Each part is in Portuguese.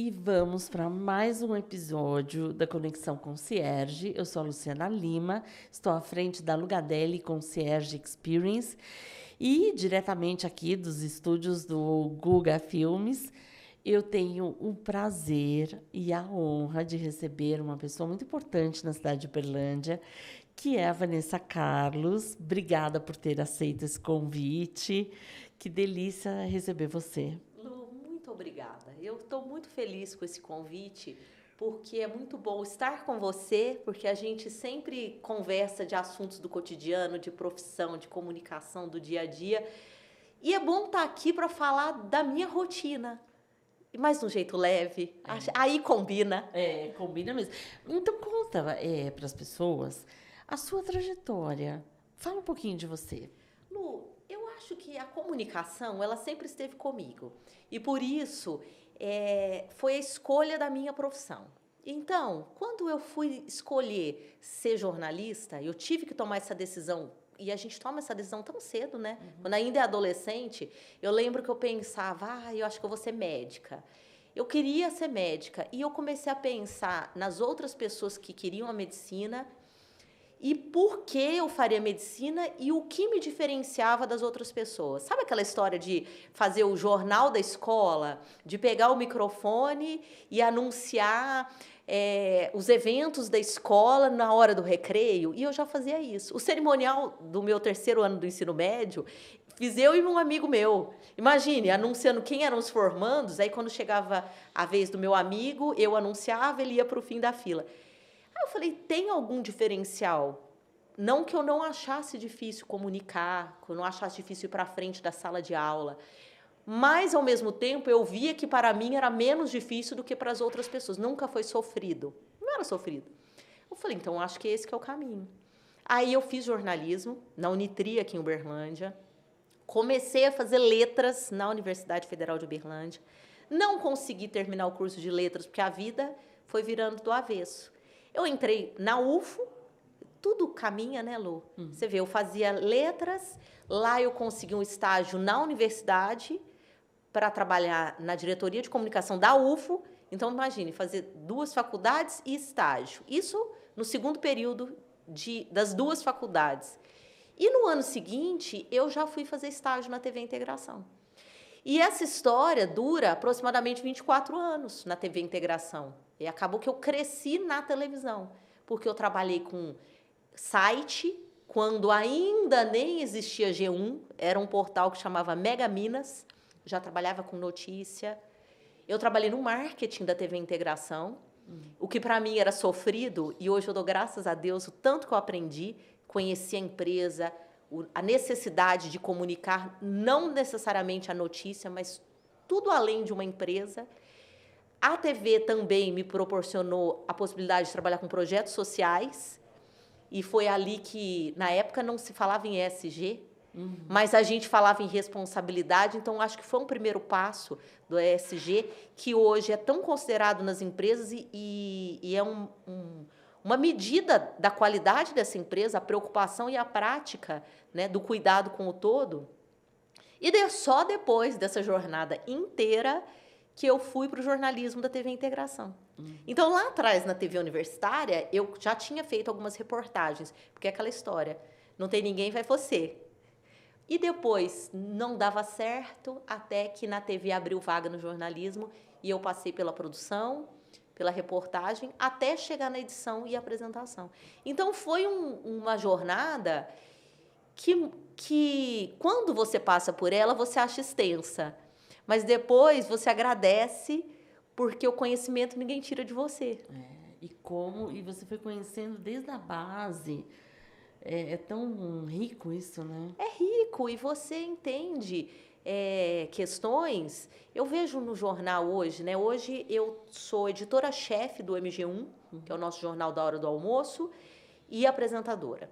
e vamos para mais um episódio da Conexão Concierge. Eu sou a Luciana Lima, estou à frente da Lugadelli Concierge Experience e diretamente aqui dos estúdios do Guga Filmes, eu tenho o prazer e a honra de receber uma pessoa muito importante na cidade de Uberlândia, que é a Vanessa Carlos. Obrigada por ter aceito esse convite. Que delícia receber você. Lu, muito obrigada. Eu estou muito feliz com esse convite, porque é muito bom estar com você, porque a gente sempre conversa de assuntos do cotidiano, de profissão, de comunicação, do dia a dia. E é bom estar aqui para falar da minha rotina, mas de um jeito leve. Aí combina. Combina mesmo. Então, conta para as pessoas a sua trajetória. Fala um pouquinho de você. Lu, eu acho que a comunicação, ela sempre esteve comigo. E por isso, foi a escolha da minha profissão. Então, quando eu fui escolher ser jornalista, eu tive que tomar essa decisão. E a gente toma essa decisão tão cedo, né? Uhum. Quando ainda é adolescente, eu lembro que eu pensava, eu acho que eu vou ser médica. Eu queria ser médica. E eu comecei a pensar nas outras pessoas que queriam a medicina e por que eu faria medicina e o que me diferenciava das outras pessoas. Sabe aquela história de fazer o jornal da escola, de pegar o microfone e anunciar os eventos da escola na hora do recreio? E eu já fazia isso. O cerimonial do meu 3º ano do ensino médio, fiz eu e um amigo meu. Imagine, anunciando quem eram os formandos, aí quando chegava a vez do meu amigo, eu anunciava, ele ia para o fim da fila. Aí eu falei, tem algum diferencial? Não que eu não achasse difícil comunicar, que eu não achasse difícil ir para frente da sala de aula, mas, ao mesmo tempo, eu via que para mim era menos difícil do que para as outras pessoas. Nunca foi sofrido. Não era sofrido. Eu falei, então, acho que esse que é o caminho. Aí eu fiz jornalismo na Unitri, aqui em Uberlândia. Comecei a fazer letras na Universidade Federal de Uberlândia. Não consegui terminar o curso de letras, porque a vida foi virando do avesso. Eu entrei na UFO, tudo caminha, né, Lu? Você vê, eu fazia letras, lá eu consegui um estágio na universidade para trabalhar na diretoria de comunicação da UFO. Então, imagine, fazer 2 faculdades e estágio. Isso no 2º período das 2 faculdades. E no ano seguinte, eu já fui fazer estágio na TV Integração. E essa história dura aproximadamente 24 anos na TV Integração. E acabou que eu cresci na televisão, porque eu trabalhei com site, quando ainda nem existia G1, era um portal que chamava Mega Minas, já trabalhava com notícia. Eu trabalhei no marketing da TV Integração, o que para mim era sofrido, e hoje eu dou graças a Deus o tanto que eu aprendi, conheci a empresa, a necessidade de comunicar, não necessariamente a notícia, mas tudo além de uma empresa. A TV também me proporcionou a possibilidade de trabalhar com projetos sociais, e foi ali que, na época, não se falava em ESG, mas a gente falava em responsabilidade, então acho que foi um primeiro passo do ESG, que hoje é tão considerado nas empresas e é uma medida da qualidade dessa empresa, a preocupação e a prática, né, do cuidado com o todo. E só depois dessa jornada inteira que eu fui para o jornalismo da TV Integração. Então, lá atrás, na TV universitária, eu já tinha feito algumas reportagens, porque é aquela história, não tem ninguém, vai você. E depois, não dava certo, até que na TV abriu vaga no jornalismo, e eu passei pela produção, pela reportagem, até chegar na edição e apresentação. Então, foi uma jornada que, quando você passa por ela, você acha extensa. Mas depois você agradece, porque o conhecimento ninguém tira de você. E você foi conhecendo desde a base. É tão rico isso, né? É rico, e você entende questões. Eu vejo no jornal hoje, né? Hoje eu sou editora-chefe do MG1, que é o nosso jornal da hora do almoço, e apresentadora.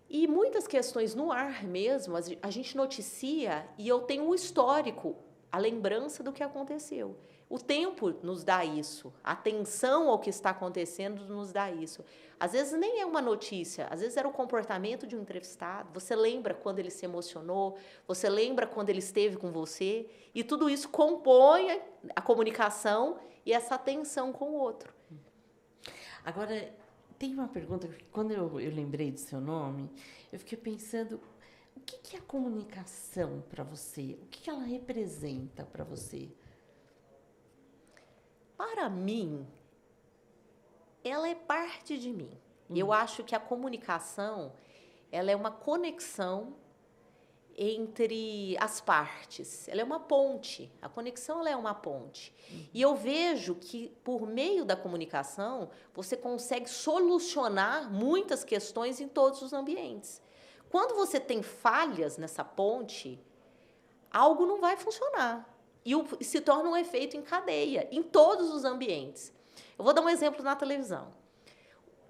E muitas questões no ar mesmo, a gente noticia, e eu tenho um histórico, a lembrança do que aconteceu. O tempo nos dá isso, a atenção ao que está acontecendo nos dá isso. Às vezes nem é uma notícia, às vezes era o comportamento de um entrevistado, você lembra quando ele se emocionou, você lembra quando ele esteve com você, e tudo isso compõe a comunicação e essa atenção com o outro. Agora, tem uma pergunta que quando eu lembrei do seu nome, eu fiquei pensando, o que é a comunicação para você? O que ela representa para você? Para mim, ela é parte de mim. Eu acho que a comunicação, ela é uma conexão entre as partes. Ela é uma ponte. A conexão, ela é uma ponte. E eu vejo que, por meio da comunicação, você consegue solucionar muitas questões em todos os ambientes. Quando você tem falhas nessa ponte, algo não vai funcionar. E se torna um efeito em cadeia, em todos os ambientes. Eu vou dar um exemplo na televisão.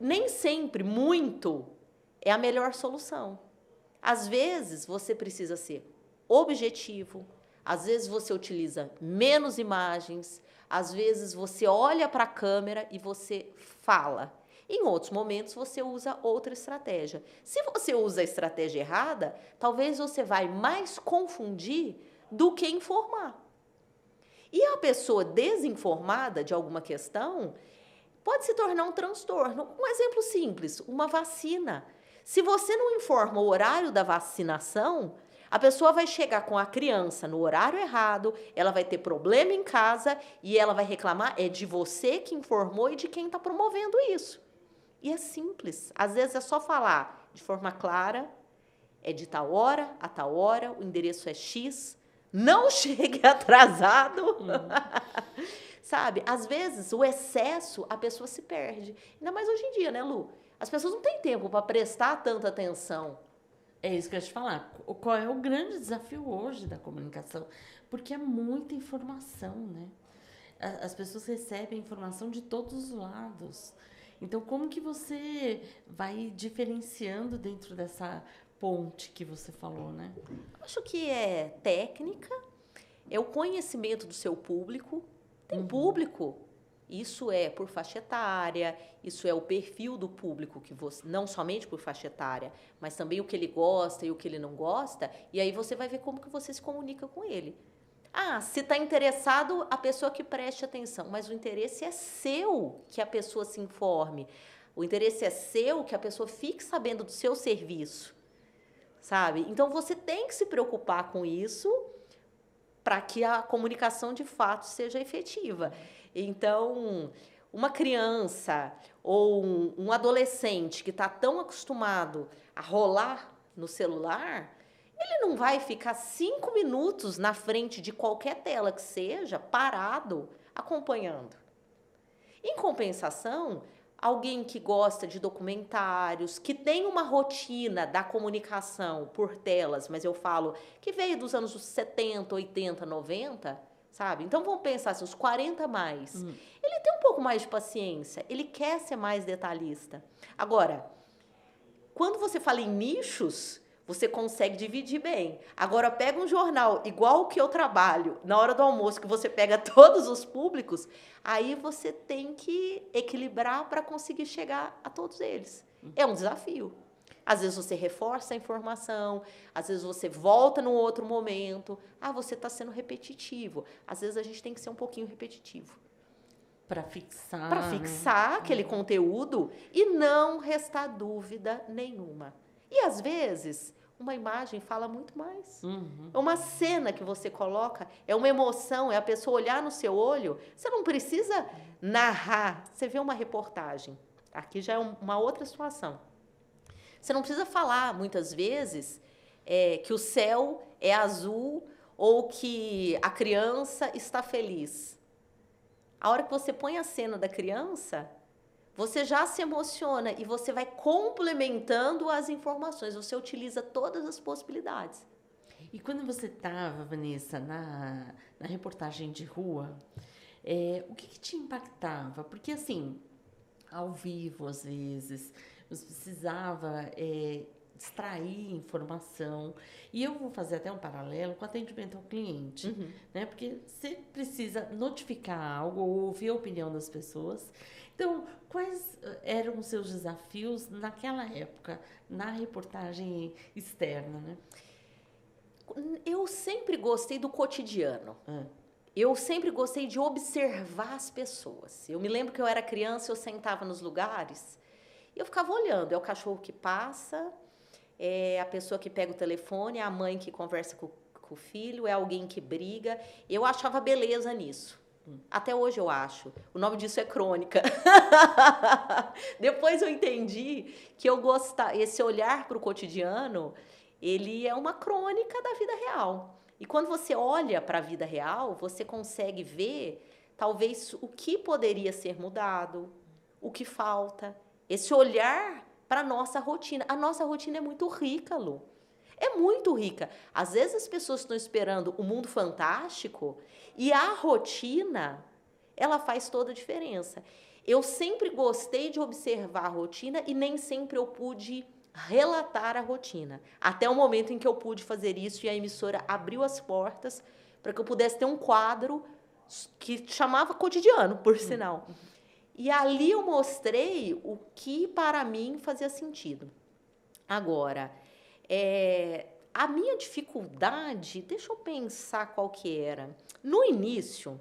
Nem sempre muito é a melhor solução. Às vezes, você precisa ser objetivo, às vezes você utiliza menos imagens, às vezes você olha para a câmera e você fala. Em outros momentos, você usa outra estratégia. Se você usa a estratégia errada, talvez você vai mais confundir do que informar. E a pessoa desinformada de alguma questão pode se tornar um transtorno. Um exemplo simples, uma vacina. Se você não informa o horário da vacinação, a pessoa vai chegar com a criança no horário errado, ela vai ter problema em casa e ela vai reclamar de você que informou e de quem está promovendo isso. E é simples. Às vezes é só falar de forma clara, é de tal hora a tal hora, o endereço é X, não chegue atrasado. Sabe? Às vezes, o excesso, a pessoa se perde. Ainda mais hoje em dia, né, Lu? As pessoas não têm tempo para prestar tanta atenção. É isso que eu ia te falar. Qual é o grande desafio hoje da comunicação? Porque é muita informação, né? As pessoas recebem informação de todos os lados. Então, como que você vai diferenciando dentro dessa ponte que você falou, né? Acho que é técnica, é o conhecimento do seu público. Tem público, isso é por faixa etária, isso é o perfil do público, que você, não somente por faixa etária, mas também o que ele gosta e o que ele não gosta, e aí você vai ver como que você se comunica com ele. Ah, se está interessado, a pessoa que preste atenção, mas o interesse é seu que a pessoa se informe, o interesse é seu que a pessoa fique sabendo do seu serviço, sabe? Então, você tem que se preocupar com isso para que a comunicação de fato seja efetiva. Então, uma criança ou um adolescente que está tão acostumado a rolar no celular, ele não vai ficar 5 minutos na frente de qualquer tela que seja, parado, acompanhando. Em compensação, alguém que gosta de documentários, que tem uma rotina da comunicação por telas, mas eu falo que veio dos anos 70, 80, 90, sabe? Então vamos pensar assim, os 40 mais. Ele tem um pouco mais de paciência, ele quer ser mais detalhista. Agora, quando você fala em nichos, você consegue dividir bem. Agora, pega um jornal igual o que eu trabalho, na hora do almoço, que você pega todos os públicos, aí você tem que equilibrar para conseguir chegar a todos eles. É um desafio. Às vezes você reforça a informação, às vezes você volta num outro momento. Ah, você está sendo repetitivo. Às vezes a gente tem que ser um pouquinho repetitivo. Para fixar. Para fixar aquele conteúdo e não restar dúvida nenhuma. E, às vezes, uma imagem fala muito mais. Uma cena que você coloca é uma emoção, é a pessoa olhar no seu olho. Você não precisa narrar. Você vê uma reportagem. Aqui já é uma outra situação. Você não precisa falar, muitas vezes, que o céu é azul ou que a criança está feliz. A hora que você põe a cena da criança, você já se emociona e você vai complementando as informações. Você utiliza todas as possibilidades. E quando você estava, Vanessa, na reportagem de rua, o que te impactava? Porque, assim, ao vivo, às vezes, você precisava extrair informação. E eu vou fazer até um paralelo com atendimento ao cliente, né? Porque você precisa notificar algo ou ouvir a opinião das pessoas. Então, quais eram os seus desafios naquela época, na reportagem externa, né? Eu sempre gostei do cotidiano. Eu sempre gostei de observar as pessoas. Eu me lembro que eu era criança, eu sentava nos lugares e eu ficava olhando. É o cachorro que passa, é a pessoa que pega o telefone, é a mãe que conversa com o filho, é alguém que briga. Eu achava beleza nisso. Até hoje eu acho. O nome disso é crônica. Depois eu entendi que eu gostar, esse olhar para o cotidiano, ele é uma crônica da vida real. E quando você olha para a vida real, você consegue ver talvez o que poderia ser mudado, o que falta. Esse olhar para a nossa rotina. A nossa rotina é muito rica, Lu. É muito rica. Às vezes as pessoas estão esperando o mundo fantástico e a rotina, ela faz toda a diferença. Eu sempre gostei de observar a rotina e nem sempre eu pude relatar a rotina. Até o momento em que eu pude fazer isso e a emissora abriu as portas para que eu pudesse ter um quadro que chamava Cotidiano, por sinal. E ali eu mostrei o que para mim fazia sentido. Agora, a minha dificuldade, deixa eu pensar qual que era. No início,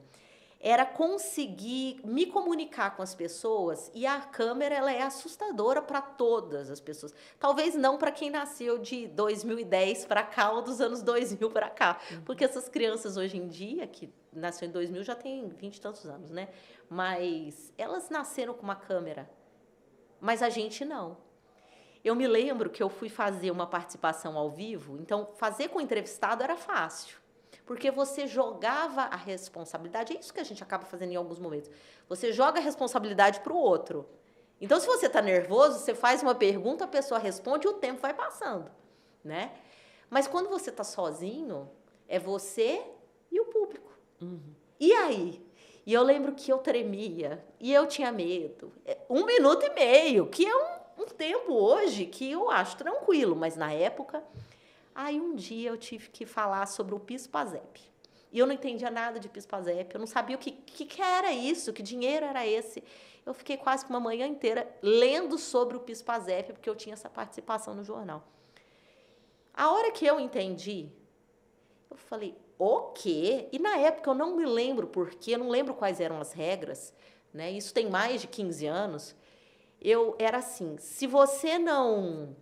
era conseguir me comunicar com as pessoas e a câmera ela é assustadora para todas as pessoas. Talvez não para quem nasceu de 2010 para cá ou dos anos 2000 para cá, porque essas crianças hoje em dia, que nasceu em 2000, já tem 20 e tantos anos, né? Mas elas nasceram com uma câmera, mas a gente não. Eu me lembro que eu fui fazer uma participação ao vivo, então fazer com o entrevistado era fácil. Porque você jogava a responsabilidade, é isso que a gente acaba fazendo em alguns momentos. Você joga a responsabilidade para o outro. Então, se você está nervoso, você faz uma pergunta, a pessoa responde e o tempo vai passando, né? Mas quando você está sozinho, é você e o público. E aí? E eu lembro que eu tremia e eu tinha medo. 1 minuto e meio, que é um tempo hoje que eu acho tranquilo, mas na época... Aí um dia eu tive que falar sobre o PIS/PASEP. E eu não entendia nada de PIS/PASEP, eu não sabia o que era isso, que dinheiro era esse. Eu fiquei quase que uma manhã inteira lendo sobre o PIS/PASEP, porque eu tinha essa participação no jornal. A hora que eu entendi, eu falei, o quê? E na época eu não me lembro porquê, eu não lembro quais eram as regras, né? Isso tem mais de 15 anos. Era assim, se você não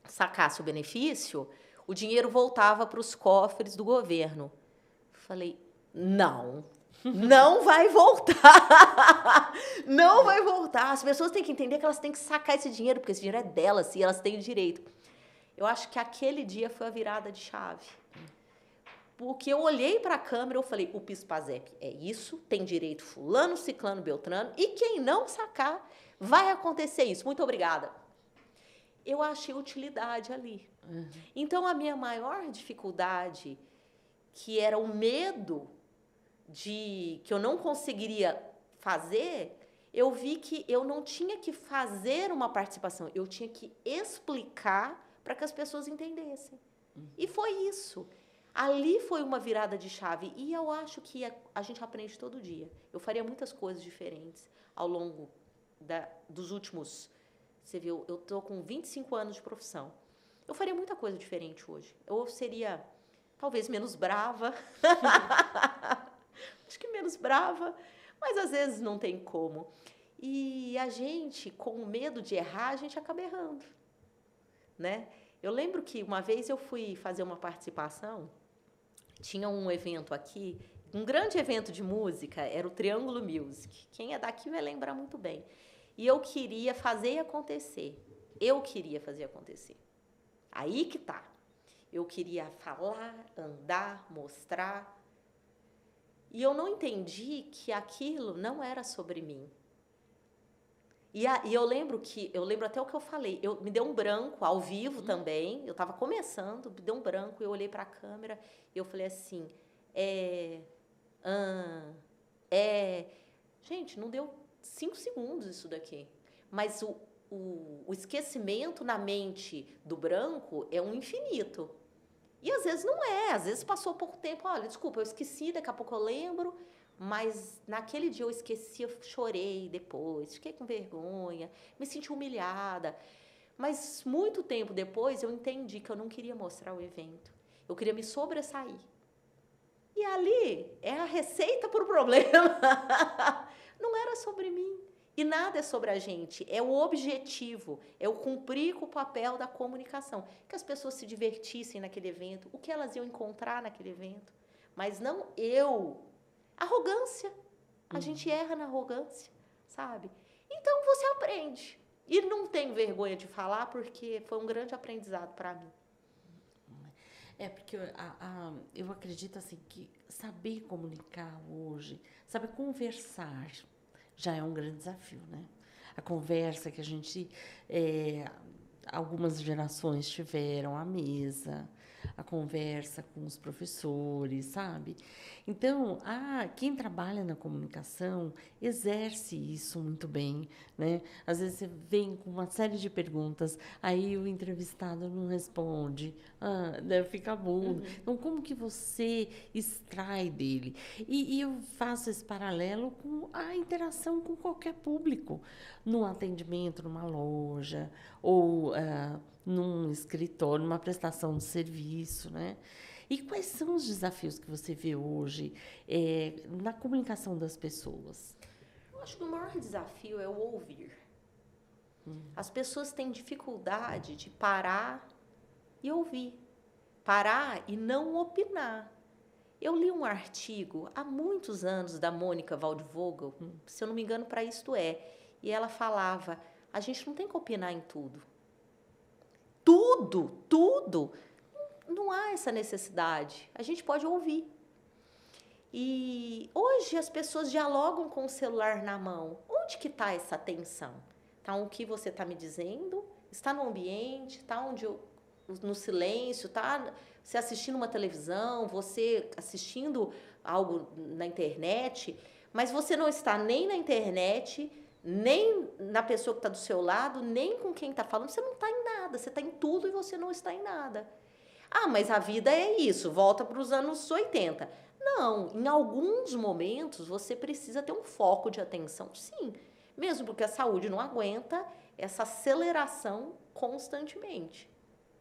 sacasse o benefício, o dinheiro voltava para os cofres do governo. Falei, não vai voltar. Não vai voltar. As pessoas têm que entender que elas têm que sacar esse dinheiro, porque esse dinheiro é delas e elas têm o direito. Eu acho que aquele dia foi a virada de chave. Porque eu olhei para a câmera e falei, o PIS/PASEP é isso, tem direito fulano, ciclano, beltrano, e quem não sacar, vai acontecer isso. Muito obrigada. Eu achei utilidade ali. Então, a minha maior dificuldade, que era o medo de que eu não conseguiria fazer, eu vi que eu não tinha que fazer uma participação, eu tinha que explicar para que as pessoas entendessem. E foi isso. Ali foi uma virada de chave. E eu acho que a gente aprende todo dia. Eu faria muitas coisas diferentes ao longo dos últimos... Você viu, eu estou com 25 anos de profissão. Eu faria muita coisa diferente hoje. Eu seria, talvez, menos brava. Acho que menos brava, mas às vezes não tem como. E a gente, com medo de errar, a gente acaba errando, né? Eu lembro que uma vez eu fui fazer uma participação, tinha um evento aqui, um grande evento de música, era o Triângulo Music. Quem é daqui vai lembrar muito bem. E eu queria fazer acontecer. Aí que tá. Eu queria falar, andar, mostrar. E eu não entendi que aquilo não era sobre mim. E eu lembro até o que eu falei. Me deu um branco, ao vivo também. Eu estava começando, me deu um branco. Eu olhei para a câmera e eu falei assim, Gente, não deu 5 segundos isso daqui. Mas o esquecimento na mente do branco é um infinito. E às vezes não é, às vezes passou pouco tempo. Olha, desculpa, eu esqueci, daqui a pouco eu lembro. Mas naquele dia eu esqueci, eu chorei depois, fiquei com vergonha, me senti humilhada. Mas muito tempo depois eu entendi que eu não queria mostrar o evento. Eu queria me sobressair. E ali é a receita para o problema. Não era sobre mim. E nada é sobre a gente. É o objetivo, é o cumprir com o papel da comunicação. Que as pessoas se divertissem naquele evento, o que elas iam encontrar naquele evento. Mas não eu. Arrogância. A gente erra na arrogância, sabe? Então você aprende. E não tenho vergonha de falar, porque foi um grande aprendizado para mim. Porque eu acredito assim que saber comunicar hoje, saber conversar, já é um grande desafio, né? A conversa que a gente, algumas gerações tiveram à mesa, a conversa com os professores, sabe? Então, quem trabalha na comunicação exerce isso muito bem, né? Às vezes você vem com uma série de perguntas, aí o entrevistado não responde, deve ficar mudo. Então, como que você extrai dele? E eu faço esse paralelo com a interação com qualquer público, no atendimento numa loja, ou num escritório, numa prestação de serviço, né? E quais são os desafios que você vê hoje na comunicação das pessoas? Eu acho que o maior desafio é o ouvir. As pessoas têm dificuldade de parar e ouvir. Parar e não opinar. Eu li um artigo há muitos anos da Mônica Waldvogel, se eu não me engano, para Isto É, e ela falava, a gente não tem que opinar em tudo. Tudo. Não há essa necessidade. A gente pode ouvir. E hoje as pessoas dialogam com o celular na mão. Onde que está essa atenção? Está o que você está me dizendo? Está no ambiente? Está no silêncio? Está você assistindo uma televisão? Você assistindo algo na internet? Mas você não está nem na internet, nem na pessoa que está do seu lado, nem com quem está falando. Você não está em nada. Você está em tudo e você não está em nada. Mas a vida é isso, volta para os anos 80. Não, em alguns momentos você precisa ter um foco de atenção, sim. Mesmo porque a saúde não aguenta essa aceleração constantemente.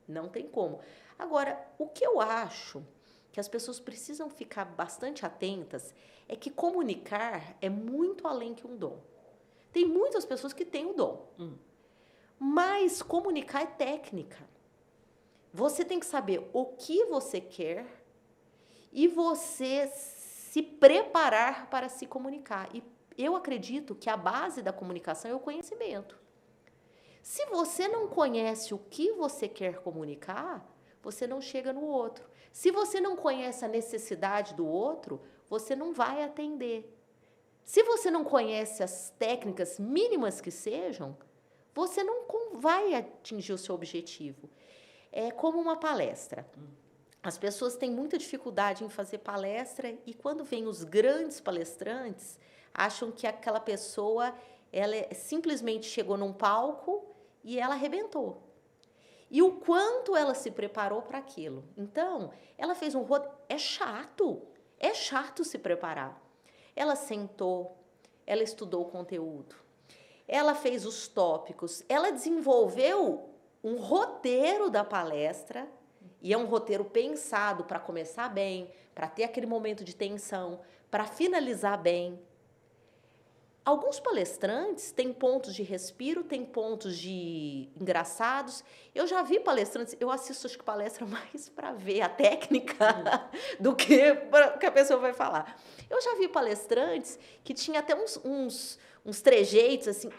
Não tem como. Agora, o que eu acho que as pessoas precisam ficar bastante atentas é que comunicar é muito além que um dom. Tem muitas pessoas que têm o dom, mas comunicar é técnica. Você tem que saber o que você quer e você se preparar para se comunicar. E eu acredito que a base da comunicação é o conhecimento. Se você não conhece o que você quer comunicar, você não chega no outro. Se você não conhece a necessidade do outro, você não vai atender. Se você não conhece as técnicas mínimas que sejam, você não vai atingir o seu objetivo. É como uma palestra. As pessoas têm muita dificuldade em fazer palestra e quando vêm os grandes palestrantes, acham que aquela pessoa ela simplesmente chegou num palco e ela arrebentou. E o quanto ela se preparou para aquilo. Então, ela fez um roteiro. É chato se preparar. Ela sentou, ela estudou o conteúdo, ela fez os tópicos, ela desenvolveu um roteiro da palestra, e é um roteiro pensado para começar bem, para ter aquele momento de tensão, para finalizar bem. Alguns palestrantes têm pontos de respiro, têm pontos de engraçados. Eu já vi palestrantes, eu assisto acho que palestra mais para ver a técnica do que para que a pessoa vai falar. Eu já vi palestrantes que tinha até uns trejeitos assim,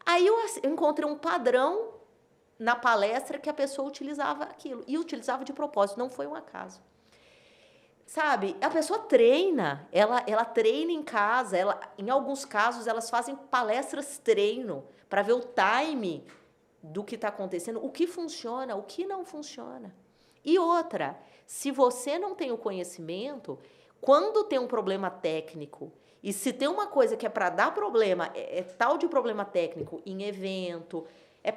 Aí eu encontrei um padrão na palestra que a pessoa utilizava aquilo. E utilizava de propósito, não foi um acaso. Sabe, a pessoa treina, ela treina em casa, em alguns casos elas fazem palestras treino para ver o time do que está acontecendo, o que funciona, o que não funciona. E outra, se você não tem o conhecimento, quando tem um problema técnico, e se tem uma coisa que é para dar problema, é tal de problema técnico em evento,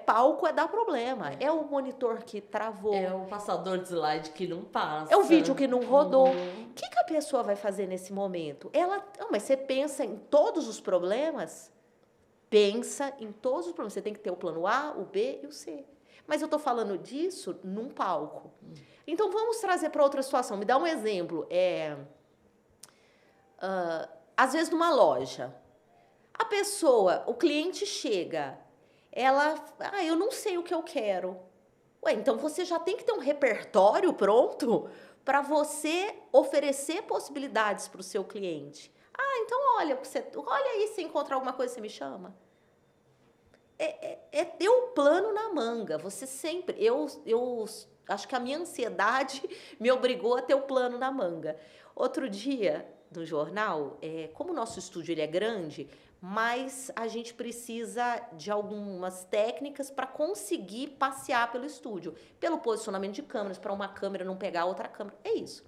palco, dar problema. É o monitor que travou. É o passador de slide que não passa. É o vídeo que não rodou. O que a pessoa vai fazer nesse momento? Mas você pensa em todos os problemas? pensa em todos os problemas. Você tem que ter o plano A, o B e o C. Mas eu estou falando disso num palco. Então, vamos trazer para outra situação. Me dá um exemplo. Às vezes, numa loja, a pessoa, o cliente chega, eu não sei o que eu quero. Ué, então você já tem que ter um repertório pronto para você oferecer possibilidades para o seu cliente. Então olha aí, se encontrar alguma coisa, você me chama. É ter um plano na manga. Você sempre... Eu acho que a minha ansiedade me obrigou a ter o plano na manga. Outro dia, no jornal, como o nosso estúdio ele é grande, mas a gente precisa de algumas técnicas para conseguir passear pelo estúdio. Pelo posicionamento de câmeras, para uma câmera não pegar a outra câmera. É isso.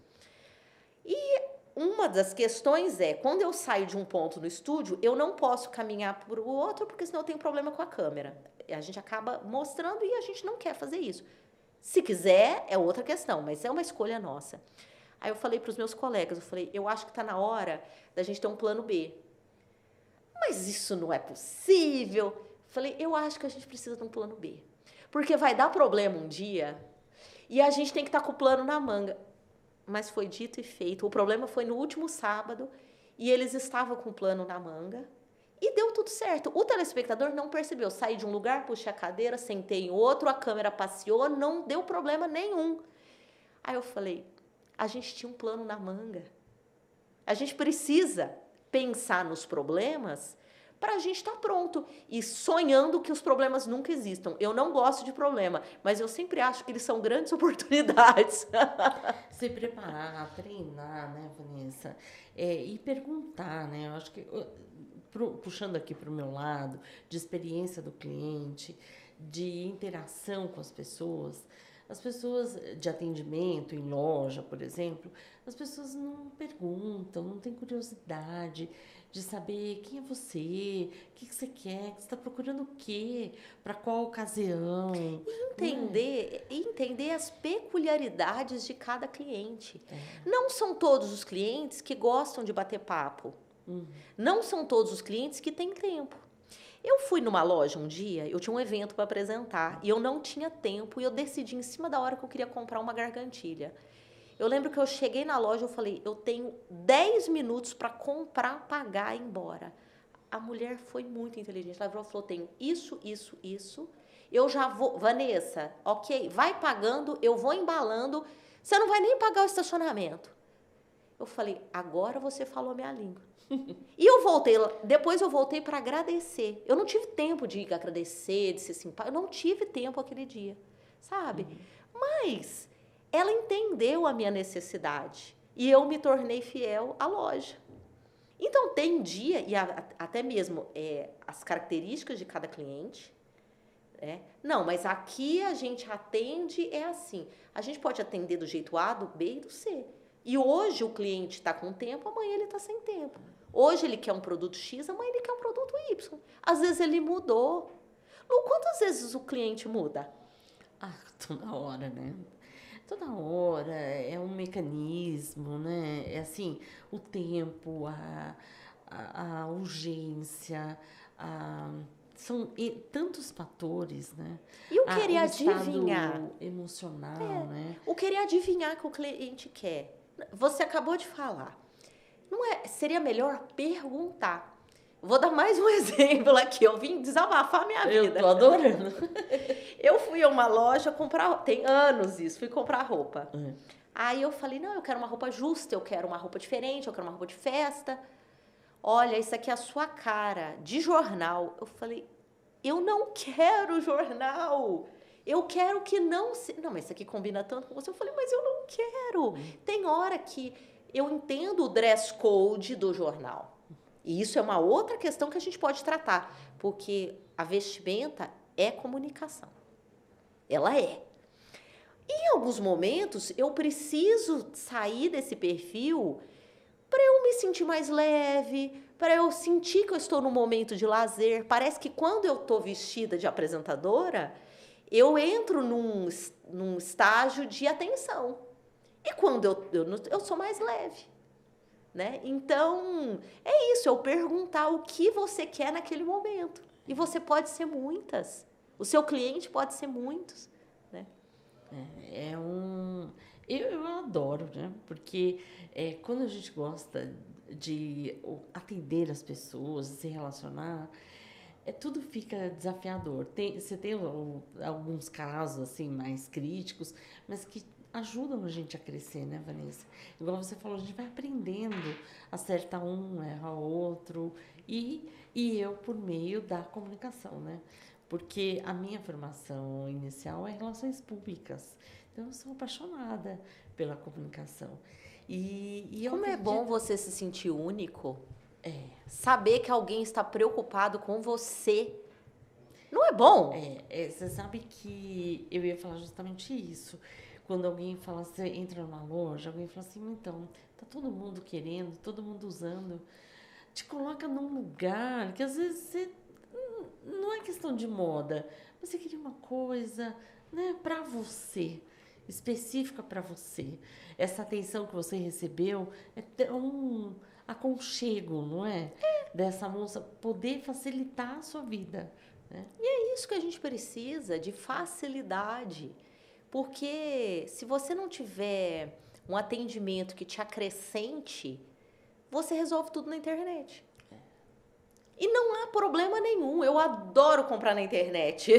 E uma das questões quando eu saio de um ponto no estúdio, eu não posso caminhar para o outro, porque senão eu tenho problema com a câmera. A gente acaba mostrando e a gente não quer fazer isso. Se quiser, é outra questão, mas é uma escolha nossa. Aí eu falei para os meus colegas, eu acho que está na hora da gente ter um plano B. Mas isso não é possível. Falei, eu acho que a gente precisa de um plano B. Porque vai dar problema um dia e a gente tem que estar com o plano na manga. Mas foi dito e feito. O problema foi no último sábado e eles estavam com o plano na manga e deu tudo certo. O telespectador não percebeu. Saí de um lugar, puxei a cadeira, sentei em outro, a câmera passeou, não deu problema nenhum. Aí eu falei, a gente tinha um plano na manga. A gente precisa pensar nos problemas para a gente estar pronto e sonhando que os problemas nunca existam. Eu não gosto de problema, mas eu sempre acho que eles são grandes oportunidades. Se preparar, treinar, né, Vanessa? E perguntar, né? Eu acho que, puxando aqui para o meu lado, de experiência do cliente, de interação com as pessoas de atendimento em loja, por exemplo, as pessoas não perguntam, não têm curiosidade de saber quem é você, o que você quer, você está procurando o quê, para qual ocasião. Entender as peculiaridades de cada cliente. Não são todos os clientes que gostam de bater papo. Não são todos os clientes que têm tempo. Eu fui numa loja um dia, eu tinha um evento para apresentar e eu não tinha tempo e eu decidi em cima da hora que eu queria comprar uma gargantilha. Eu lembro que eu cheguei na loja, eu falei, eu tenho 10 minutos para comprar, pagar e ir embora. A mulher foi muito inteligente, ela falou, tenho isso, eu já vou... Vanessa, ok, vai pagando, eu vou embalando, você não vai nem pagar o estacionamento. Eu falei, agora você falou a minha língua. E depois eu voltei para agradecer. Eu não tive tempo de agradecer, de ser simpática, eu não tive tempo aquele dia, sabe? Mas ela entendeu a minha necessidade e eu me tornei fiel à loja. Então, tem dia, e até mesmo as características de cada cliente, não, mas aqui a gente atende assim. A gente pode atender do jeito A, do B e do C. E hoje o cliente está com tempo, amanhã ele está sem tempo. Hoje ele quer um produto X, amanhã ele quer um produto Y. Às vezes ele mudou. Lu, quantas vezes o cliente muda? Toda hora, né? Toda hora, é um mecanismo, né? É assim, o tempo, a urgência, são tantos fatores, né? E o querer adivinhar. Estado emocional, né? O querer adivinhar que o cliente quer. Você acabou de falar. Seria melhor perguntar. Vou dar mais um exemplo aqui. Eu vim desabafar minha vida. Eu tô adorando. Eu fui a uma loja comprar... Tem anos isso. Fui comprar roupa. Aí eu falei, não, eu quero uma roupa justa, eu quero uma roupa diferente, eu quero uma roupa de festa. Olha, isso aqui é a sua cara, de jornal. Eu falei, eu não quero jornal. Eu quero que não... Não, mas isso aqui combina tanto com você. Eu falei, mas eu não quero. Tem hora que eu entendo o dress code do jornal. E isso é uma outra questão que a gente pode tratar, porque a vestimenta é comunicação. Ela é. Em alguns momentos, eu preciso sair desse perfil para eu me sentir mais leve, para eu sentir que eu estou num momento de lazer. Parece que quando eu estou vestida de apresentadora, eu entro num estágio de atenção. E quando eu sou mais leve. Né? Então, é isso, eu perguntar o que você quer naquele momento. E você pode ser muitas. O seu cliente pode ser muitos, né? Eu adoro, né? Porque quando a gente gosta de atender as pessoas, se relacionar, tudo fica desafiador. Você tem alguns casos assim mais críticos, mas que ajudam a gente a crescer, né, Vanessa? Igual você falou, a gente vai aprendendo, acerta um, erra outro, e eu por meio da comunicação, né? Porque a minha formação inicial é relações públicas. Então, eu sou apaixonada pela comunicação. E eu Como é acredito... bom você se sentir único. Saber que alguém está preocupado com você. Não é bom? Você sabe que eu ia falar justamente isso. Quando alguém fala, você entra numa loja, alguém fala assim, então, tá todo mundo querendo, todo mundo usando. Te coloca num lugar que às vezes você... Não é questão de moda, mas você queria uma coisa, né, para você, específica para você. Essa atenção que você recebeu é tão aconchego, não é? Dessa moça poder facilitar a sua vida, né? E é isso que a gente precisa, de facilidade. Porque se você não tiver um atendimento que te acrescente, você resolve tudo na internet. E não há problema nenhum. Eu adoro comprar na internet.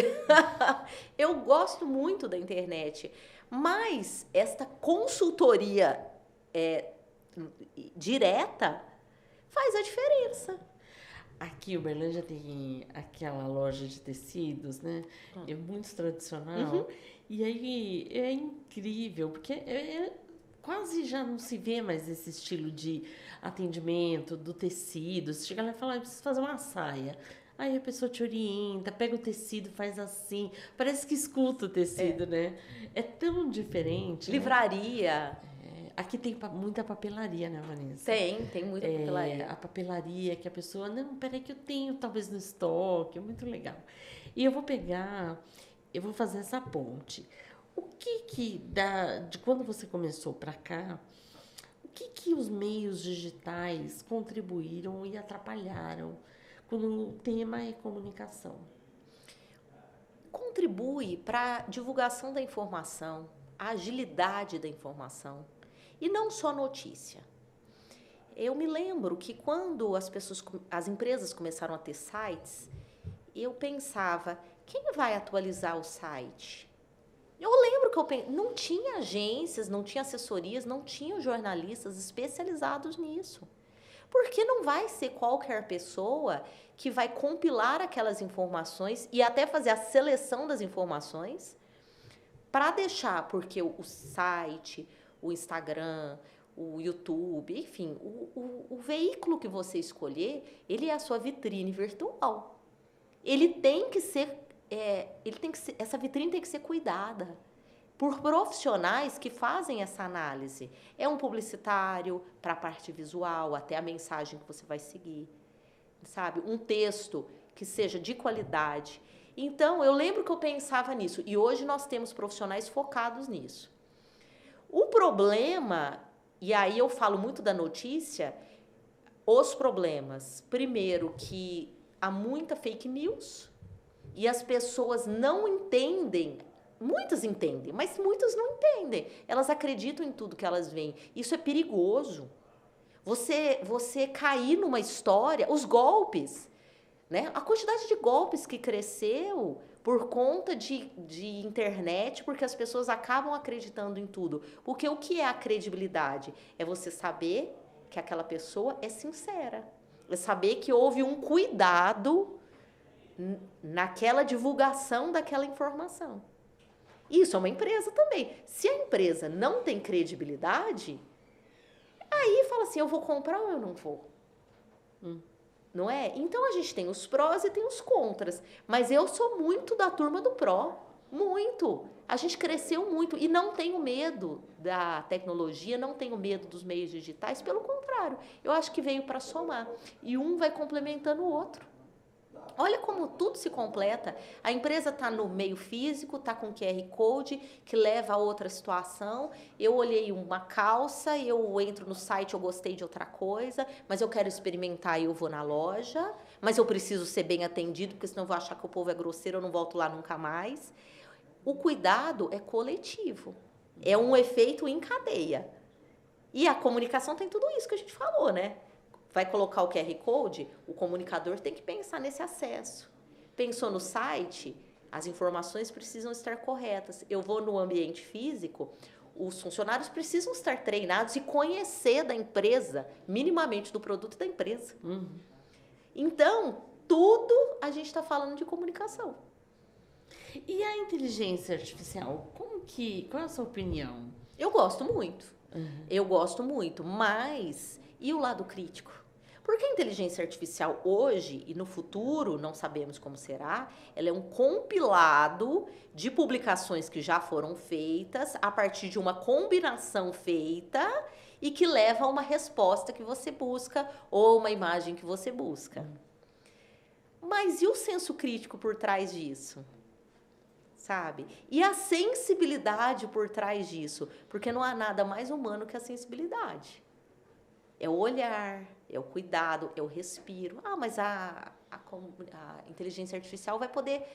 Eu gosto muito da internet. Mas esta consultoria direta faz a diferença. Aqui, Uberlândia tem aquela loja de tecidos, né? É muito tradicional. E aí é incrível, porque quase já não se vê mais esse estilo de atendimento do tecido. Você chega lá e fala, eu preciso fazer uma saia. Aí a pessoa te orienta, pega o tecido, faz assim. Parece que escuta o tecido, né? É tão diferente. Livraria. Né? Aqui tem muita papelaria, né, Vanessa? Tem muita papelaria. A papelaria que a pessoa, não, peraí que eu tenho talvez no estoque, é muito legal. E eu vou fazer essa ponte. O que de quando você começou para cá, o que os meios digitais contribuíram e atrapalharam quando o tema é comunicação? Contribui para a divulgação da informação, a agilidade da informação. E não só notícia. Eu me lembro que quando as empresas começaram a ter sites, eu pensava, quem vai atualizar o site? Eu lembro que não tinha agências, não tinha assessorias, não tinham jornalistas especializados nisso. Porque não vai ser qualquer pessoa que vai compilar aquelas informações e até fazer a seleção das informações para deixar, porque o site, o Instagram, o YouTube, enfim, o veículo que você escolher, ele é a sua vitrine virtual. Essa vitrine tem que ser cuidada por profissionais que fazem essa análise. É um publicitário para a parte visual, até a mensagem que você vai seguir, sabe? Um texto que seja de qualidade. Então, eu lembro que eu pensava nisso, e hoje nós temos profissionais focados nisso. O problema, e aí eu falo muito da notícia, os problemas, primeiro que há muita fake news e as pessoas não entendem, muitas entendem, mas muitas não entendem. Elas acreditam em tudo que elas veem. Isso é perigoso. Você cair numa história, os golpes, né? A quantidade de golpes que cresceu por conta de internet, porque as pessoas acabam acreditando em tudo. Porque o que é a credibilidade? É você saber que aquela pessoa é sincera. É saber que houve um cuidado naquela divulgação daquela informação. Isso é uma empresa também. Se a empresa não tem credibilidade, aí fala assim, eu vou comprar ou eu não vou? Não é? Então, a gente tem os prós e tem os contras. Mas eu sou muito da turma do pró. Muito. A gente cresceu muito. E não tenho medo da tecnologia, não tenho medo dos meios digitais. Pelo contrário, eu acho que veio para somar. E um vai complementando o outro. Olha como tudo se completa. A empresa está no meio físico, está com QR Code, que leva a outra situação. Eu olhei uma calça, eu entro no site, eu gostei de outra coisa, mas eu quero experimentar e eu vou na loja. mas eu preciso ser bem atendido, porque senão eu vou achar que o povo é grosseiro, eu não volto lá nunca mais. O cuidado é coletivo, é um efeito em cadeia. E a comunicação tem tudo isso que a gente falou, né? Vai colocar o QR Code, o comunicador tem que pensar nesse acesso. Pensou no site, as informações precisam estar corretas. Eu vou no ambiente físico, os funcionários precisam estar treinados e conhecer da empresa, minimamente do produto da empresa. Então, tudo a gente está falando de comunicação. E a inteligência artificial, qual é a sua opinião? Eu gosto muito. Eu gosto muito, mas e o lado crítico? Porque a inteligência artificial hoje e no futuro, não sabemos como será, ela é um compilado de publicações que já foram feitas a partir de uma combinação feita e que leva a uma resposta que você busca ou uma imagem que você busca. Mas e o senso crítico por trás disso? Sabe? E a sensibilidade por trás disso, porque não há nada mais humano que a sensibilidade. É o olhar, é o cuidado, é o respiro. Ah, mas a inteligência artificial vai poder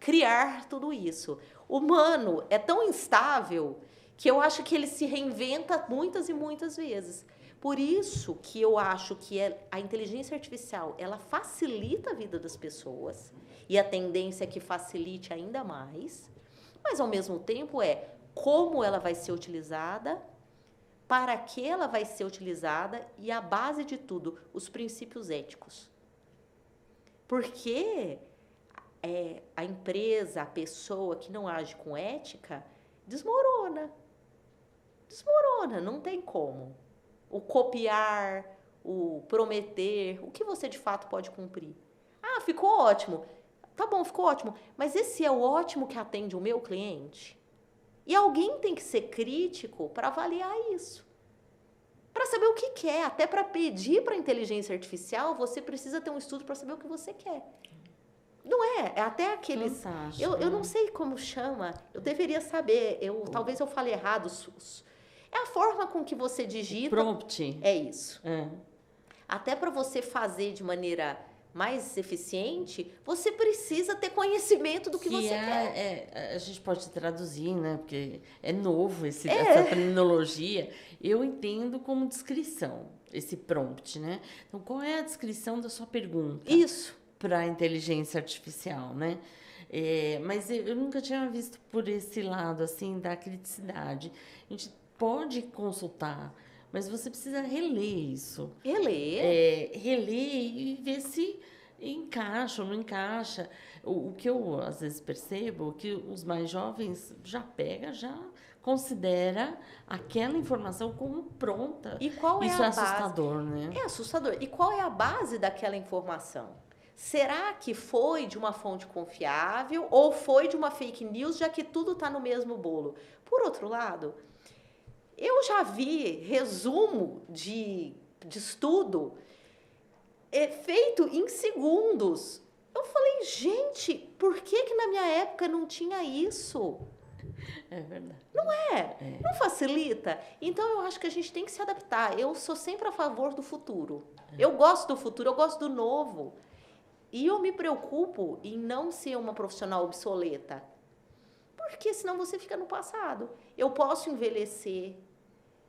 criar tudo isso. O humano é tão instável que eu acho que ele se reinventa muitas e muitas vezes. Por isso que eu acho que a inteligência artificial, ela facilita a vida das pessoas, e a tendência é que facilite ainda mais, mas ao mesmo tempo como ela vai ser utilizada, para que ela vai ser utilizada e a base de tudo, os princípios éticos. Porque a empresa, a pessoa que não age com ética, desmorona. Desmorona, não tem como. O copiar, o prometer, o que você de fato pode cumprir. Ah, ficou ótimo. Tá bom, ficou ótimo. Mas esse é o ótimo que atende o meu cliente? E alguém tem que ser crítico para avaliar isso. Para saber o que quer. Até para pedir para a inteligência artificial, você precisa ter um estudo para saber o que você quer. Não é? É até aqueles... Eu não sei como chama. Eu deveria saber. Talvez eu fale errado. É a forma com que você digita. Prompt. É isso. Até para você fazer de maneira mais eficiente, você precisa ter conhecimento do que você quer. A gente pode traduzir, né? Porque é novo essa terminologia. Eu entendo como descrição, esse prompt, né? Então, qual é a descrição da sua pergunta? Isso. Para a inteligência artificial, né? Mas eu nunca tinha visto por esse lado, assim, da criticidade. A gente pode consultar, mas você precisa reler isso. Reler e ver se encaixa ou não encaixa. O que eu, às vezes, percebo, que os mais jovens já considera aquela informação como pronta. E qual isso é a assustador, base? Né? É assustador. E qual é a base daquela informação? Será que foi de uma fonte confiável ou foi de uma fake news, já que tudo está no mesmo bolo? Por outro lado, eu já vi resumo de estudo feito em segundos. Eu falei, gente, por que na minha época não tinha isso? É verdade. Não é? Não facilita? Então, eu acho que a gente tem que se adaptar. Eu sou sempre a favor do futuro. Eu gosto do futuro, eu gosto do novo. E eu me preocupo em não ser uma profissional obsoleta. Porque senão você fica no passado. Eu posso envelhecer,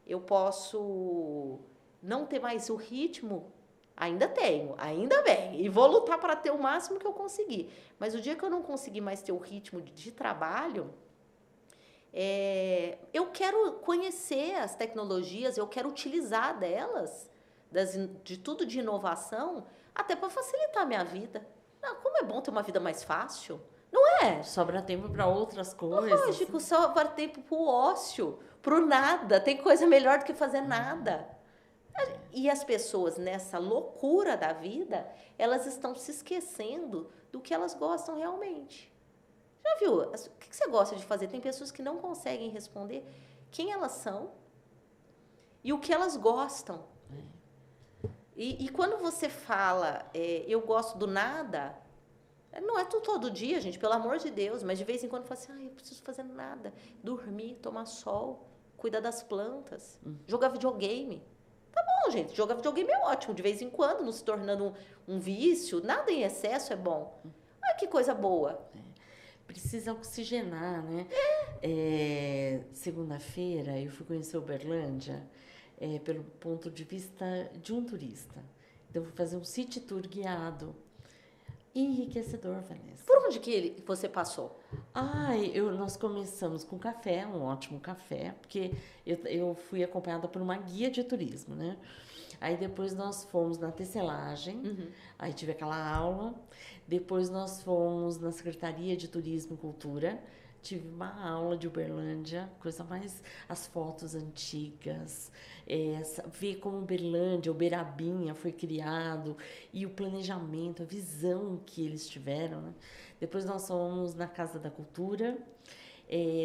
eu posso não ter mais o ritmo. Ainda tenho, ainda bem. E vou lutar para ter o máximo que eu conseguir. Mas o dia que eu não conseguir mais ter o ritmo de trabalho, eu quero conhecer as tecnologias, eu quero utilizar delas, de tudo de inovação, até para facilitar a minha vida. Não, como é bom ter uma vida mais fácil, não é? Sobra tempo para outras coisas. Lógico, sobra tempo para o ócio, para o nada. Tem coisa melhor do que fazer nada. E as pessoas, nessa loucura da vida, elas estão se esquecendo do que elas gostam realmente. Já viu? O que você gosta de fazer? Tem pessoas que não conseguem responder quem elas são e o que elas gostam. E quando você fala, eu gosto do nada, não é todo dia, gente, pelo amor de Deus, mas de vez em quando fala assim, eu preciso fazer nada, dormir, tomar sol, cuidar das plantas, jogar videogame. Bom, gente, jogar videogame é ótimo, de vez em quando, não se tornando um vício, nada em excesso é bom. Olha que coisa boa. Precisa oxigenar, né? Segunda-feira eu fui conhecer Uberlândia pelo ponto de vista de um turista. Então, eu fui fazer um city tour guiado. Enriquecedor, Vanessa. Por onde que você passou? Nós começamos com café, um ótimo café, porque eu fui acompanhada por uma guia de turismo, né? Aí depois nós fomos na tecelagem, aí tive aquela aula. Depois nós fomos na Secretaria de Turismo e Cultura, tive uma aula de Uberlândia, coisa mais... As fotos antigas, ver como Uberlândia, Uberabinha foi criado, e o planejamento, a visão que eles tiveram, né? Depois nós fomos na Casa da Cultura,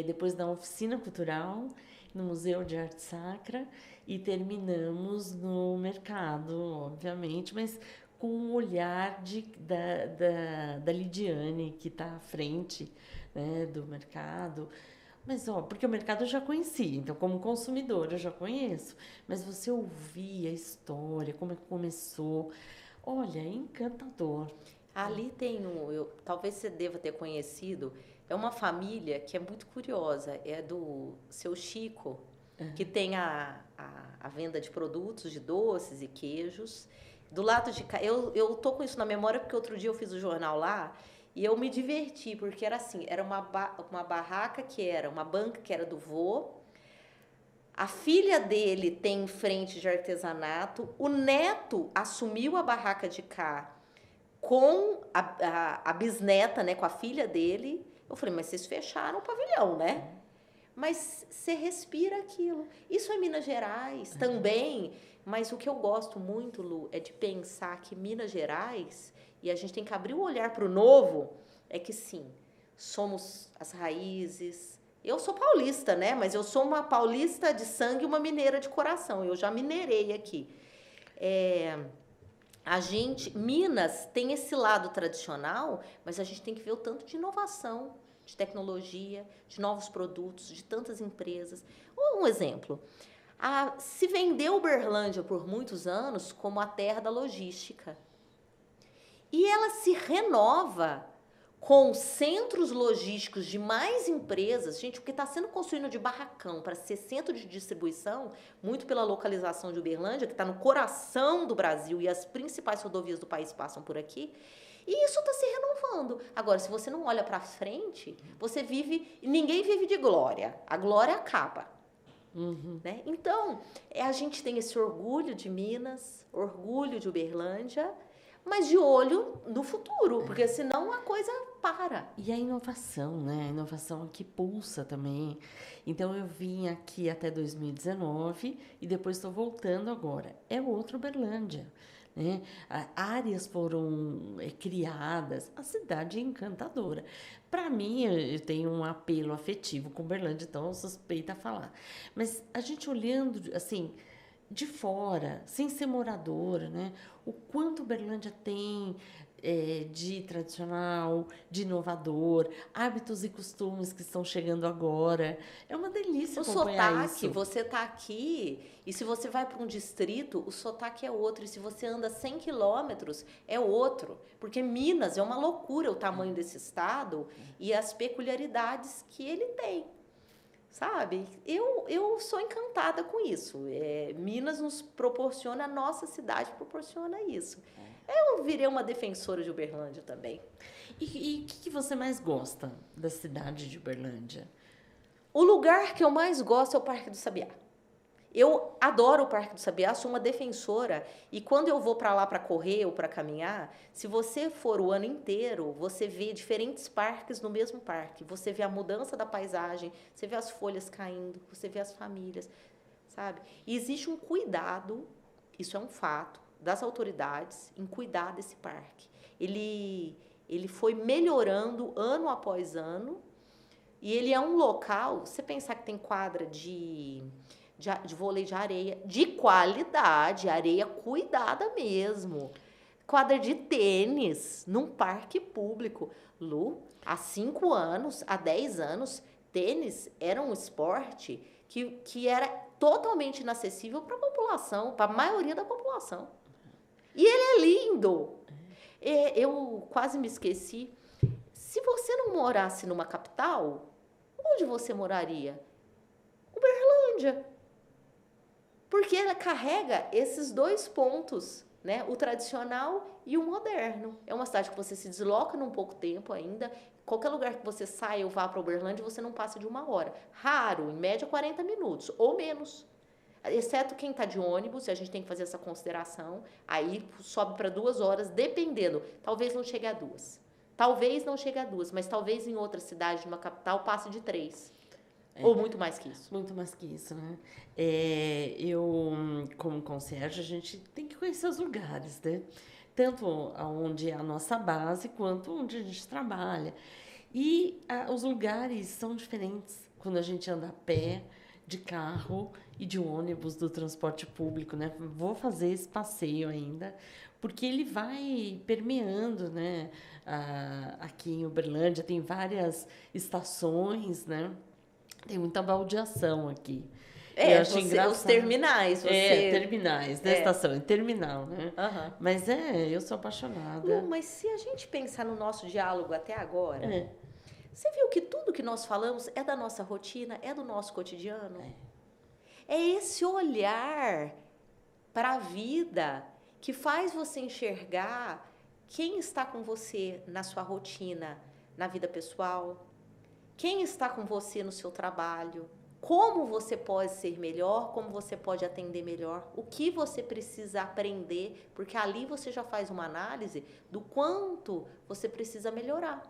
depois na Oficina Cultural, no Museu de Arte Sacra, e terminamos no mercado, obviamente, mas com o olhar da Lidiane, que está à frente, né, do mercado. Mas, porque o mercado eu já conhecia, então, como consumidor, eu já conheço. Mas você ouvir a história, como é que começou, olha, é encantador. Ali tem talvez você deva ter conhecido, é uma família que é muito curiosa, é do seu Chico, que tem a venda de produtos, de doces e queijos. Do lado de cá, eu tô com isso na memória porque outro dia eu fiz o jornal lá e eu me diverti, porque era assim, era uma barraca que era, uma banca que era do vô, a filha dele tem em frente de artesanato, o neto assumiu a barraca de cá com a bisneta, né, com a filha dele. Eu falei, mas vocês fecharam o pavilhão, né? Mas você respira aquilo. Isso é Minas Gerais também, mas o que eu gosto muito, Lu, é de pensar que Minas Gerais, e a gente tem que abrir o olhar para o novo, é que sim, somos as raízes. Eu sou paulista, né? Mas eu sou uma paulista de sangue e uma mineira de coração. Eu já minerei aqui. Minas tem esse lado tradicional, mas a gente tem que ver o tanto de inovação, de tecnologia, de novos produtos, de tantas empresas. Um exemplo, se vendeu Uberlândia por muitos anos como a terra da logística. E ela se renova com centros logísticos de mais empresas, gente, o que está sendo construído de barracão para ser centro de distribuição, muito pela localização de Uberlândia, que está no coração do Brasil e as principais rodovias do país passam por aqui, e isso está se renovando. Agora, se você não olha para frente, você vive... Ninguém vive de glória. A glória acaba. Né? Então, a gente tem esse orgulho de Minas, orgulho de Uberlândia, mas de olho no futuro, porque senão a coisa para. E a inovação, né? A inovação que pulsa também. Então, eu vim aqui até 2019 e depois estou voltando agora. É outro Uberlândia. Né? Áreas foram criadas, a cidade é encantadora. Para mim, eu tenho um apelo afetivo com Uberlândia, então eu suspeito a falar. Mas a gente olhando assim de fora, sem ser moradora, né? O quanto Uberlândia tem de tradicional, de inovador, hábitos e costumes que estão chegando agora. É uma delícia acompanhar sotaque, isso. você está aqui, e se você vai para um distrito, o sotaque é outro, e se você anda 100 quilômetros, é outro. Porque Minas é uma loucura o tamanho desse estado e as peculiaridades que ele tem. Sabe? Eu sou encantada com isso. Minas nos proporciona, a nossa cidade proporciona isso. Eu virei uma defensora de Uberlândia também. E o que você mais gosta da cidade de Uberlândia? O lugar que eu mais gosto é o Parque do Sabiá. Eu adoro o Parque do Sabiá, sou uma defensora. E quando eu vou para lá para correr ou para caminhar, se você for o ano inteiro, você vê diferentes parques no mesmo parque. Você vê a mudança da paisagem, você vê as folhas caindo, você vê as famílias, sabe? E existe um cuidado, isso é um fato, das autoridades em cuidar desse parque. Ele foi melhorando ano após ano e ele é um local, você pensar que tem quadra de vôlei de areia, de qualidade, areia cuidada mesmo. Quadra de tênis, num parque público. Lu, há 5 anos, há 10 anos, tênis era um esporte que era totalmente inacessível para a população população, para a maioria da população. E ele é lindo. Eu quase me esqueci. Se você não morasse numa capital, onde você moraria? Uberlândia. Porque ela carrega esses dois pontos, né? O tradicional e o moderno. É uma cidade que você se desloca num pouco tempo ainda. Qualquer lugar que você saia ou vá para Uberlândia, você não passa de 1 hora. Raro, em média 40 minutos ou menos. Exceto quem está de ônibus, a gente tem que fazer essa consideração. Aí sobe para 2 horas, dependendo. Talvez não chegue a 2. Talvez não chegue a 2, mas talvez em outra cidade, numa capital, passe de 3. Ou muito mais que isso. Muito mais que isso, né? Como concierge, a gente tem que conhecer os lugares, né? Tanto onde é a nossa base, quanto onde a gente trabalha. E os lugares são diferentes quando a gente anda a pé, de carro e de ônibus, do transporte público, né? Vou fazer esse passeio ainda, porque ele vai permeando, né? Aqui em Uberlândia tem várias estações, né? Tem muita baldeação aqui. Eu acho os terminais. Terminais, né? Estação, é terminal, né? Uhum. Mas eu sou apaixonada. Mas se a gente pensar no nosso diálogo até agora, você viu que tudo que nós falamos é da nossa rotina, é do nosso cotidiano? É esse olhar para a vida que faz você enxergar quem está com você na sua rotina, na vida pessoal, quem está com você no seu trabalho, como você pode ser melhor, como você pode atender melhor, o que você precisa aprender, porque ali você já faz uma análise do quanto você precisa melhorar.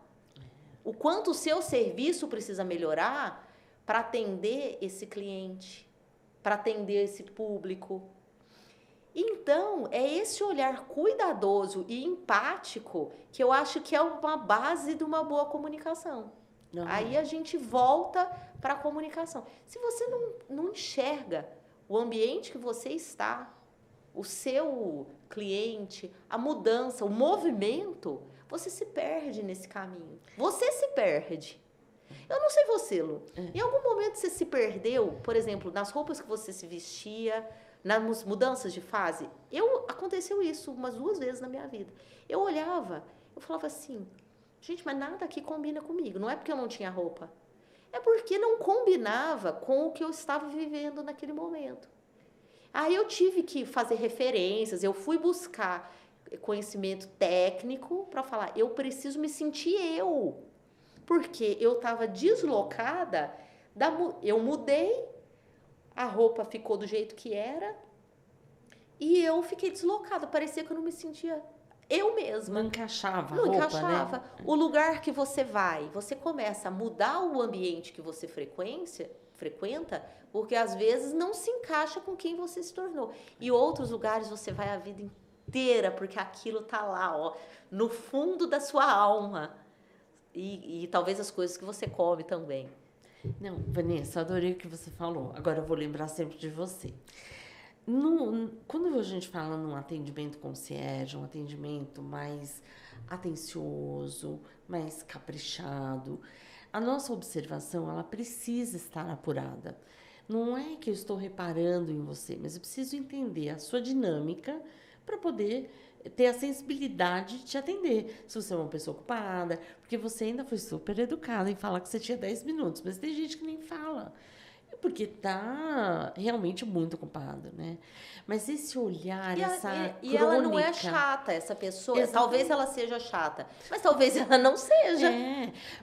O quanto o seu serviço precisa melhorar para atender esse cliente, para atender esse público. Então, é esse olhar cuidadoso e empático que eu acho que é uma base de uma boa comunicação. Aí a gente volta para a comunicação. Se você não enxerga o ambiente que você está, o seu cliente, a mudança, o movimento, você se perde nesse caminho. Você se perde. Eu não sei você, Lu. Em algum momento você se perdeu, por exemplo, nas roupas que você se vestia, nas mudanças de fase? Aconteceu isso umas 2 vezes na minha vida. Eu olhava, eu falava assim, gente, mas nada aqui combina comigo. Não é porque eu não tinha roupa. É porque não combinava com o que eu estava vivendo naquele momento. Aí eu tive que fazer referências, eu fui buscar conhecimento técnico para falar, eu preciso me sentir eu. Porque eu estava deslocada, eu mudei, a roupa ficou do jeito que era e eu fiquei deslocada, parecia que eu não me sentia eu mesma. Não encaixava a roupa, encaixava. Né? O lugar que você vai, você começa a mudar o ambiente que você frequenta, porque às vezes não se encaixa com quem você se tornou. E outros lugares você vai a vida inteira, porque aquilo tá lá, ó, no fundo da sua alma. E talvez as coisas que você come também. Não, Vanessa, adorei o que você falou. Agora eu vou lembrar sempre de você. Quando a gente fala num atendimento concierge, um atendimento mais atencioso, mais caprichado, a nossa observação, ela precisa estar apurada. Não é que eu estou reparando em você, mas eu preciso entender a sua dinâmica para poder ter a sensibilidade de te atender. Se você é uma pessoa ocupada, porque você ainda foi super educada em falar que você tinha 10 minutos, mas tem gente que nem fala. Porque está realmente muito ocupado, né? Mas esse olhar, essa crônica... E ela não é chata, essa pessoa. Exatamente. Talvez ela seja chata, mas talvez ela não seja.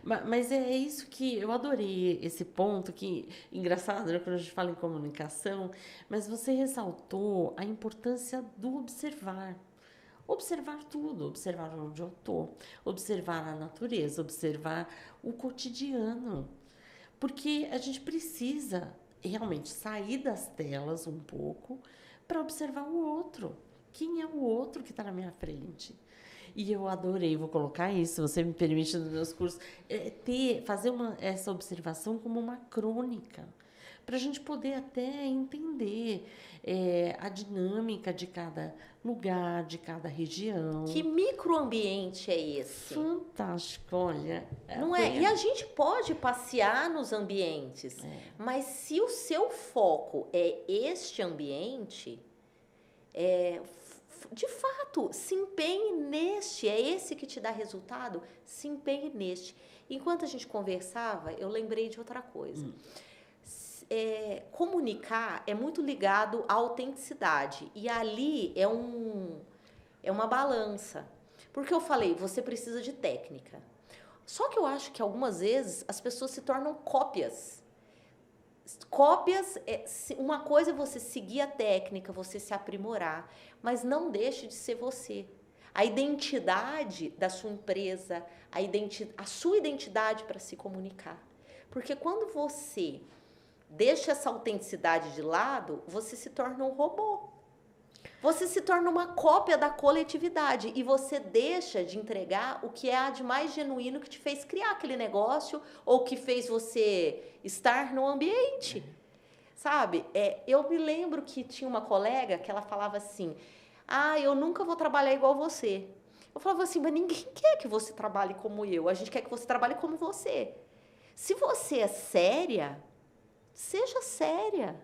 Mas é isso que eu adorei, esse ponto que... Engraçado, né? Quando a gente fala em comunicação, mas você ressaltou a importância do observar. Observar tudo, observar onde eu estou, observar a natureza, observar o cotidiano. Porque a gente precisa realmente sair das telas um pouco para observar o outro. Quem é o outro que está na minha frente? E eu adorei, vou colocar isso, se você me permite, nos meus cursos, fazer essa observação como uma crônica. para a gente poder até entender a dinâmica de cada lugar, de cada região. Que microambiente é esse? Fantástico, olha. Não é? E a gente pode passear nos ambientes, mas se o seu foco é este ambiente, de fato, se empenhe neste, é esse que te dá resultado, se empenhe neste. Enquanto a gente conversava, eu lembrei de outra coisa. Comunicar é muito ligado à autenticidade, e ali é uma balança. Porque eu falei, você precisa de técnica. Só que eu acho que algumas vezes as pessoas se tornam cópias. Cópias, uma coisa é você seguir a técnica, você se aprimorar, mas não deixe de ser você. A identidade da sua empresa, a sua identidade para se comunicar. Porque quando você deixa essa autenticidade de lado, você se torna um robô. Você se torna uma cópia da coletividade e você deixa de entregar o que há de mais genuíno que te fez criar aquele negócio ou que fez você estar no ambiente. Sabe? Eu me lembro que tinha uma colega que ela falava assim, eu nunca vou trabalhar igual você. Eu falava assim, mas ninguém quer que você trabalhe como eu, a gente quer que você trabalhe como você. Se você é séria, seja séria,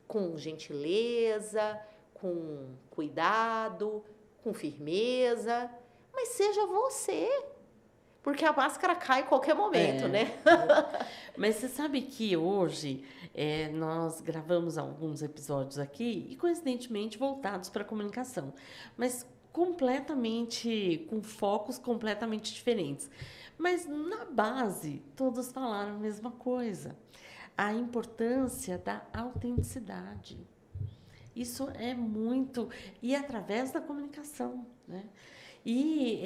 com gentileza, com cuidado, com firmeza, mas seja você, porque a máscara cai em qualquer momento, né? Mas você sabe que hoje nós gravamos alguns episódios aqui e coincidentemente voltados para a comunicação, mas completamente, com focos completamente diferentes. Mas na base, todos falaram a mesma coisa. A importância da autenticidade. Isso é muito... E através da comunicação, né? E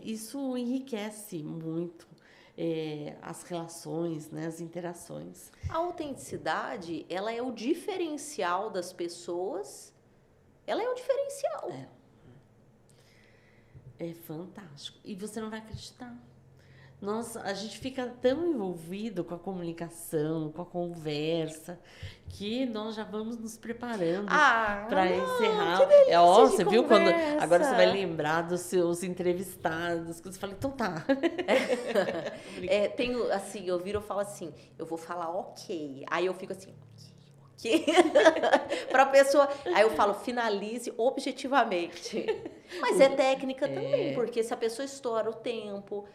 isso enriquece muito as relações, né? As interações. A autenticidade, ela é o diferencial das pessoas. Ela é o diferencial. É fantástico. E você não vai acreditar. Nossa, a gente fica tão envolvido com a comunicação, com a conversa, que nós já vamos nos preparando para encerrar. Que delícia Você de viu quando conversa. agora você vai lembrar dos seus entrevistados, que você fala, então tá. Tenho assim, eu viro e falo assim, eu vou falar ok. Aí eu fico assim, ok. Para a pessoa, aí eu falo, finalize objetivamente. Mas é técnica também, porque se a pessoa estoura o tempo,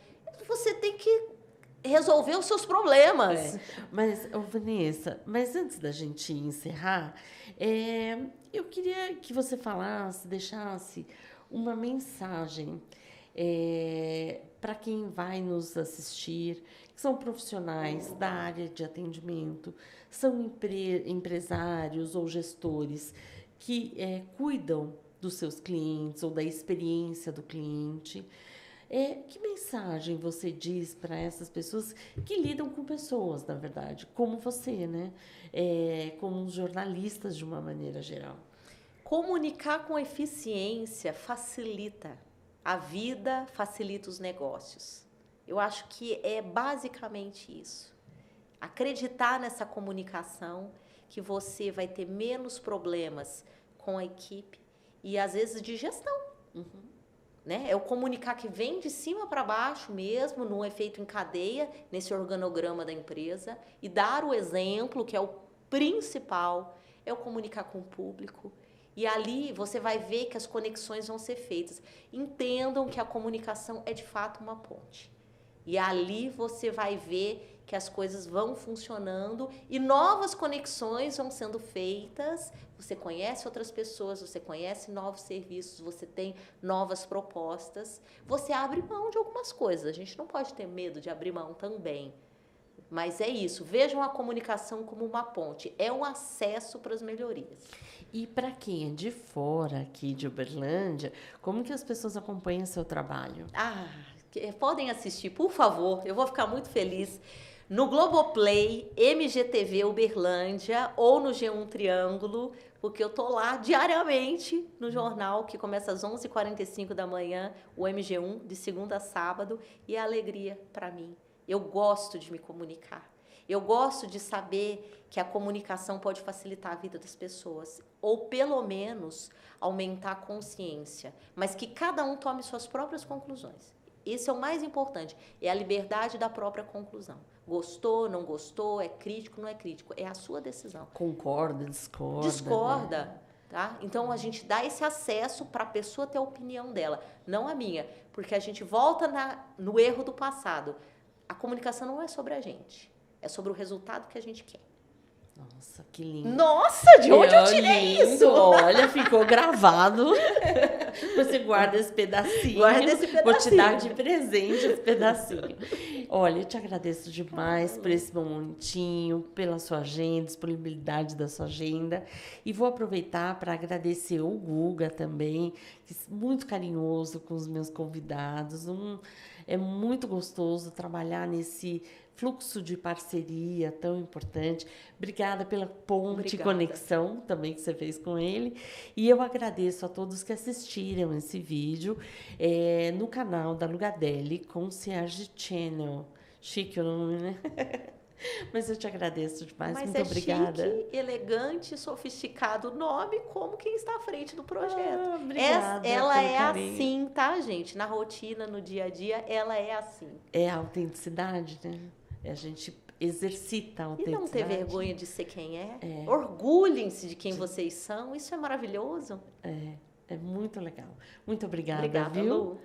você tem que resolver os seus problemas. Mas, Vanessa, antes da gente encerrar, eu queria que você falasse, deixasse uma mensagem para quem vai nos assistir, que são profissionais da área de atendimento, são empresários ou gestores que cuidam dos seus clientes ou da experiência do cliente. Que mensagem você diz para essas pessoas que lidam com pessoas, na verdade, como você, né? Como os jornalistas de uma maneira geral? Comunicar com eficiência facilita a vida, facilita os negócios. Eu acho que é basicamente isso. Acreditar nessa comunicação, que você vai ter menos problemas com a equipe e, às vezes, de gestão. Né? É o comunicar que vem de cima para baixo mesmo, num efeito em cadeia, nesse organograma da empresa, e dar o exemplo, que é o principal, é o comunicar com o público. E ali você vai ver que as conexões vão ser feitas. Entendam que a comunicação é de fato uma ponte. E ali você vai ver que as coisas vão funcionando e novas conexões vão sendo feitas. Você conhece outras pessoas, você conhece novos serviços, você tem novas propostas. Você abre mão de algumas coisas. A gente não pode ter medo de abrir mão também. Mas é isso. Vejam a comunicação como uma ponte. É um acesso para as melhorias. E para quem é de fora aqui de Uberlândia, como que as pessoas acompanham seu trabalho? Podem assistir, por favor. Eu vou ficar muito feliz. No Globoplay, MGTV Uberlândia ou no G1 Triângulo, porque eu tô lá diariamente no jornal, que começa às 11h45 da manhã, o MG1, de segunda a sábado, e é alegria para mim. Eu gosto de me comunicar. Eu gosto de saber que a comunicação pode facilitar a vida das pessoas, ou pelo menos aumentar a consciência, mas que cada um tome suas próprias conclusões. Esse é o mais importante, é a liberdade da própria conclusão. Gostou, não gostou, é crítico, não é crítico, é a sua decisão. Concorda, discorda. Discorda, né? tá? Então a gente dá esse acesso para a pessoa ter a opinião dela, não a minha, porque a gente volta no erro do passado. A comunicação não é sobre a gente, é sobre o resultado que a gente quer. Nossa, que lindo. Nossa, de onde eu tirei lindo. isso? Olha, ficou gravado. Você guarda esse pedacinho. Guarda esse pedacinho. Vou te dar de presente esse pedacinho. Olha, eu te agradeço demais por esse momentinho, pela sua agenda, disponibilidade da sua agenda. E vou aproveitar para agradecer o Guga também, que é muito carinhoso com os meus convidados. É muito gostoso trabalhar nesse fluxo de parceria tão importante. Obrigada pela ponte conexão também que você fez com ele. E eu agradeço a todos que assistiram esse vídeo no canal da Lugadelli Concierge Channel. Chique o nome, né? Mas eu te agradeço demais. Mas muito obrigada. Chique, elegante, sofisticado o nome, como quem está à frente do projeto. Obrigada. Ela é carinho. assim, tá, gente? Na rotina, no dia a dia, ela é assim. É a autenticidade, né? A gente exercita a E autenticidade. não ter vergonha de ser quem é. Orgulhem-se de quem vocês são. Isso é maravilhoso. É muito legal. Muito obrigada, Obrigada, viu? Lu.